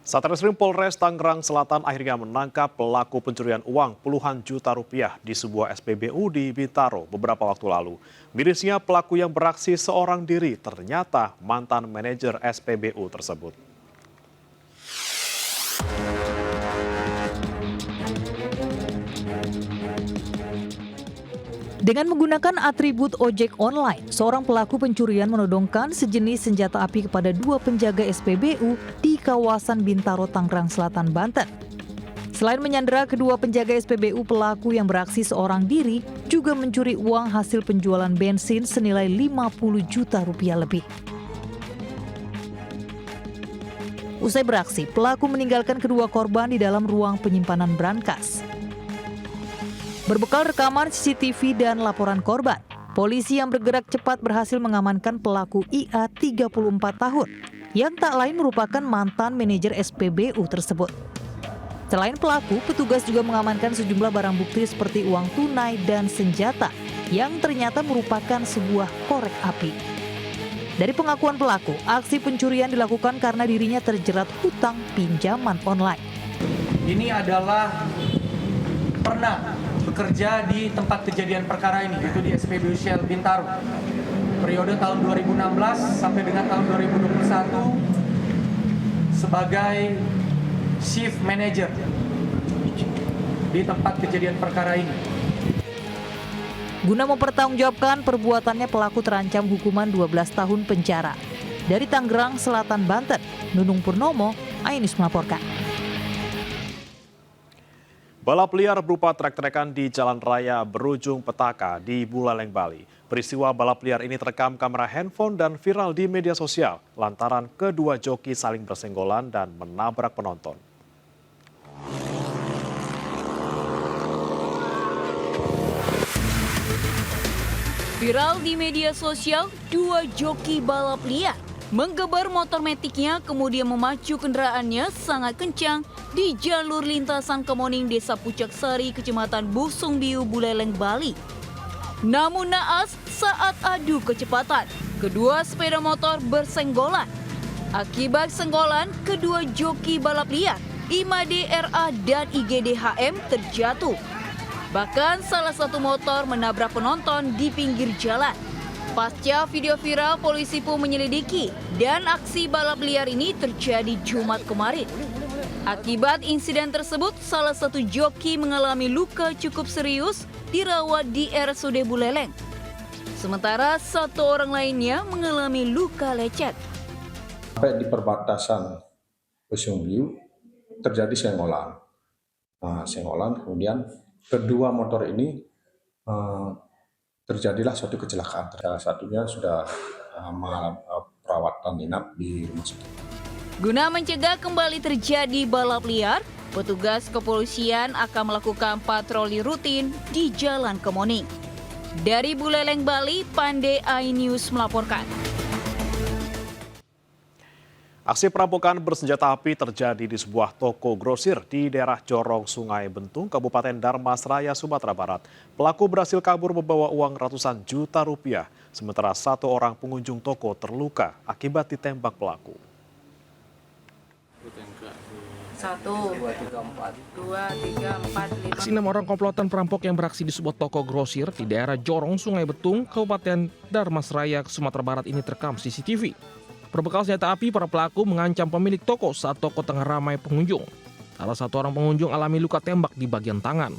Satreskrim Polres Tangerang Selatan akhirnya menangkap pelaku pencurian uang puluhan juta rupiah di sebuah SPBU di Bintaro beberapa waktu lalu. Mirisnya pelaku yang beraksi seorang diri ternyata mantan manajer SPBU tersebut. Dengan menggunakan atribut ojek online, seorang pelaku pencurian menodongkan sejenis senjata api kepada dua penjaga SPBU di kawasan Bintaro, Tangerang Selatan, Banten. Selain menyandera kedua penjaga SPBU, pelaku yang beraksi seorang diri juga mencuri uang hasil penjualan bensin senilai 50 juta rupiah lebih. Usai beraksi, pelaku meninggalkan kedua korban di dalam ruang penyimpanan brankas. Berbekal rekaman CCTV dan laporan korban, polisi yang bergerak cepat berhasil mengamankan pelaku IA 34 tahun yang tak lain merupakan mantan manajer SPBU tersebut. Selain pelaku, petugas juga mengamankan sejumlah barang bukti seperti uang tunai dan senjata yang ternyata merupakan sebuah korek api. Dari pengakuan pelaku, aksi pencurian dilakukan karena dirinya terjerat hutang pinjaman online. Ini adalah pernah bekerja di tempat kejadian perkara ini, yaitu di SPBU Shell Bintaro. Periode tahun 2016 sampai dengan tahun 2021 sebagai shift manager di tempat kejadian perkara ini. Guna mempertanggungjawabkan perbuatannya, pelaku terancam hukuman 12 tahun penjara. Dari Tangerang Selatan, Banten, Nunung Purnomo, iNews melaporkan. Balap liar berupa trek-trekan di jalan raya berujung petaka di Buleleng, Bali. Peristiwa balap liar ini terekam kamera handphone dan viral di media sosial lantaran kedua joki saling bersenggolan dan menabrak penonton. Viral di media sosial, dua joki balap liar menggebar motor metiknya kemudian memacu kendaraannya sangat kencang di jalur lintasan Kemoning, Desa Pucak Sari, Kecamatan Busung Biu, Buleleng, Bali. Namun naas saat adu kecepatan, kedua sepeda motor bersenggolan. Akibat senggolan, kedua joki balap liar, Imade RA dan IGDHM terjatuh. Bahkan salah satu motor menabrak penonton di pinggir jalan. Pasca video viral, polisi pun menyelidiki dan aksi balap liar ini terjadi Jumat kemarin. Akibat insiden tersebut, salah satu joki mengalami luka cukup serius dirawat di RSUD Buleleng. Sementara satu orang lainnya mengalami luka lecet. Sampai di perbatasan Busung Biu terjadi senggolan. Senggolan, kemudian kedua motor ini terjadilah suatu kecelakaan. Salah satunya sudah mengalami perawatan inap di rumah sakit. Guna mencegah kembali terjadi balap liar, petugas kepolisian akan melakukan patroli rutin di Jalan Kemoning. Dari Buleleng, Bali, Pande iNews melaporkan. Aksi perampokan bersenjata api terjadi di sebuah toko grosir di daerah Jorong, Sungai Bentung, Kabupaten Darmasraya, Sumatera Barat. Pelaku berhasil kabur membawa uang ratusan juta rupiah, sementara satu orang pengunjung toko terluka akibat ditembak pelaku. 1, 2, 3, 4, 5. Aksi 6 orang komplotan perampok yang beraksi di sebuah toko grosir di daerah Jorong, Sungai Betung, Kabupaten Darmasraya, Sumatera Barat ini terekam CCTV. Berbekal senjata api, para pelaku mengancam pemilik toko saat toko tengah ramai pengunjung. Salah satu orang pengunjung alami luka tembak di bagian tangan.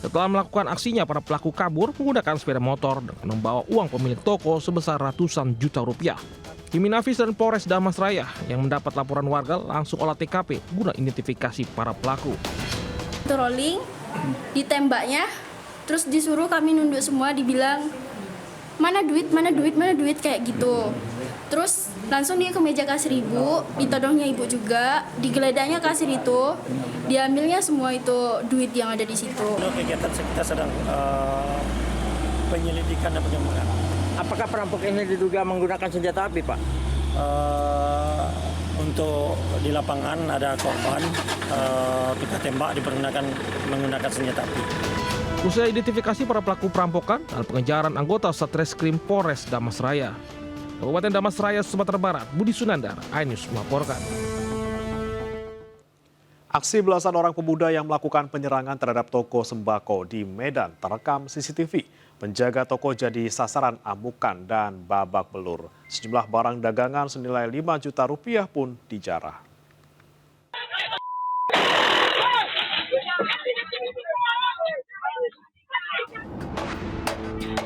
Setelah melakukan aksinya, para pelaku kabur menggunakan sepeda motor dengan membawa uang pemilik toko sebesar ratusan juta rupiah. Tim Inafis dan Polres Darmasraya yang mendapat laporan warga langsung olah TKP guna identifikasi para pelaku. Rolling, ditembaknya, terus disuruh kami nunduk semua, dibilang mana duit kayak gitu. Terus langsung dia ke meja kasir ibu, ditodongnya ibu juga, digeledahnya kasir itu, diambilnya semua itu duit yang ada di situ. Kegiatan kita sedang penyelidikan dan pengembangan. Apakah perampok ini diduga menggunakan senjata api, Pak? Untuk di lapangan ada korban, kita tembak menggunakan senjata api. Usai identifikasi para pelaku perampokan dan pengejaran anggota Satreskrim Polres Darmasraya, Kabupaten Darmasraya, Sumatera Barat, Budi Sunandar, iNews melaporkan. Aksi belasan orang pemuda yang melakukan penyerangan terhadap toko sembako di Medan terekam CCTV. Penjaga toko jadi sasaran amukan dan babak belur. Sejumlah barang dagangan senilai 5 juta rupiah pun dijarah.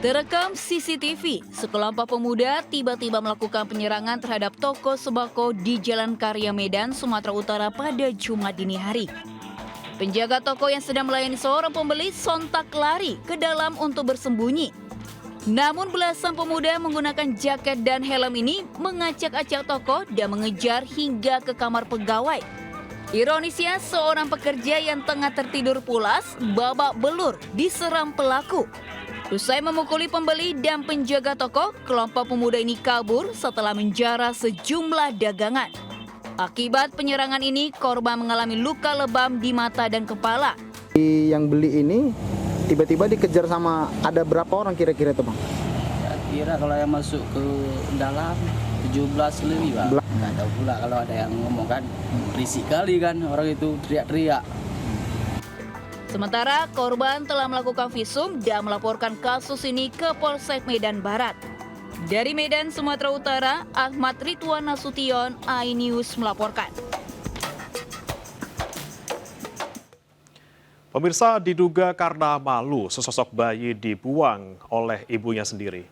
Terekam CCTV, sekelompok pemuda tiba-tiba melakukan penyerangan terhadap toko sembako di Jalan Karya Medan, Sumatera Utara pada Jumat dini hari. Penjaga toko yang sedang melayani seorang pembeli sontak lari ke dalam untuk bersembunyi. Namun belasan pemuda menggunakan jaket dan helm ini mengacak-acak toko dan mengejar hingga ke kamar pegawai. Ironisnya, seorang pekerja yang tengah tertidur pulas babak belur diserang pelaku. Usai memukuli pembeli dan penjaga toko, kelompok pemuda ini kabur setelah menjarah sejumlah dagangan. Akibat penyerangan ini, korban mengalami luka lebam di mata dan kepala. Yang beli ini tiba-tiba dikejar sama ada berapa orang kira-kira itu, Bang? Kira kalau yang masuk ke dalam 17 lebih, Bang. Nggak tahu pula kalau ada yang ngomong kan, berisik kali kan orang itu teriak-teriak. Sementara korban telah melakukan visum dan melaporkan kasus ini ke Polsek Medan Barat. Dari Medan, Sumatera Utara, Ahmad Ridwan Nasution, iNews melaporkan. Pemirsa, diduga karena malu sesosok bayi dibuang oleh ibunya sendiri.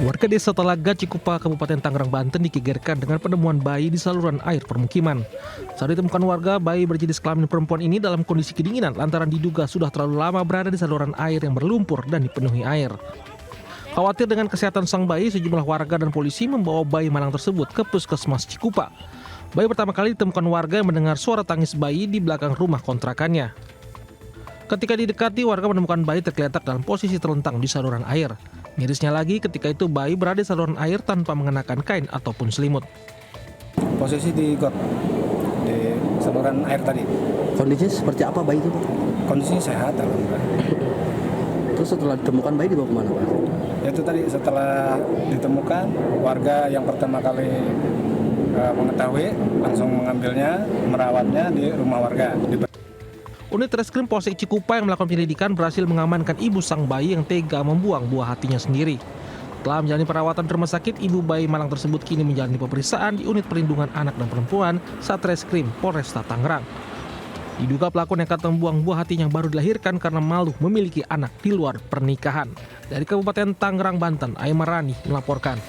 Warga desa Talaga, Cikupa, Kabupaten Tangerang, Banten digegerkan dengan penemuan bayi di saluran air permukiman. Saat ditemukan warga, bayi berjenis kelamin perempuan ini dalam kondisi kedinginan lantaran diduga sudah terlalu lama berada di saluran air yang berlumpur dan dipenuhi air. Khawatir dengan kesehatan sang bayi, sejumlah warga dan polisi membawa bayi malang tersebut ke Puskesmas Cikupa. Bayi pertama kali ditemukan warga yang mendengar suara tangis bayi di belakang rumah kontrakannya. Ketika didekati, warga menemukan bayi tergeletak dalam posisi terlentang di saluran air. Mirisnya lagi, ketika itu bayi berada di saluran air tanpa mengenakan kain ataupun selimut. Posisi di got, di saluran air tadi. Kondisinya seperti apa bayi itu, Pak? Kondisinya sehat, alhamdulillah. Terus setelah ditemukan bayi dibawa kemana, Pak? Itu tadi setelah ditemukan, warga yang pertama kali mengetahui langsung mengambilnya, merawatnya di rumah warga. Unit Reskrim Polsek Cikupa yang melakukan penyelidikan berhasil mengamankan ibu sang bayi yang tega membuang buah hatinya sendiri. Setelah menjalani perawatan di rumah sakit, ibu bayi malang tersebut kini menjalani pemeriksaan di Unit Perlindungan Anak dan Perempuan Satreskrim Polresta Tangerang. Diduga pelaku nekat membuang buah hatinya yang baru dilahirkan karena malu memiliki anak di luar pernikahan. Dari Kabupaten Tangerang, Banten, Aimarani melaporkan.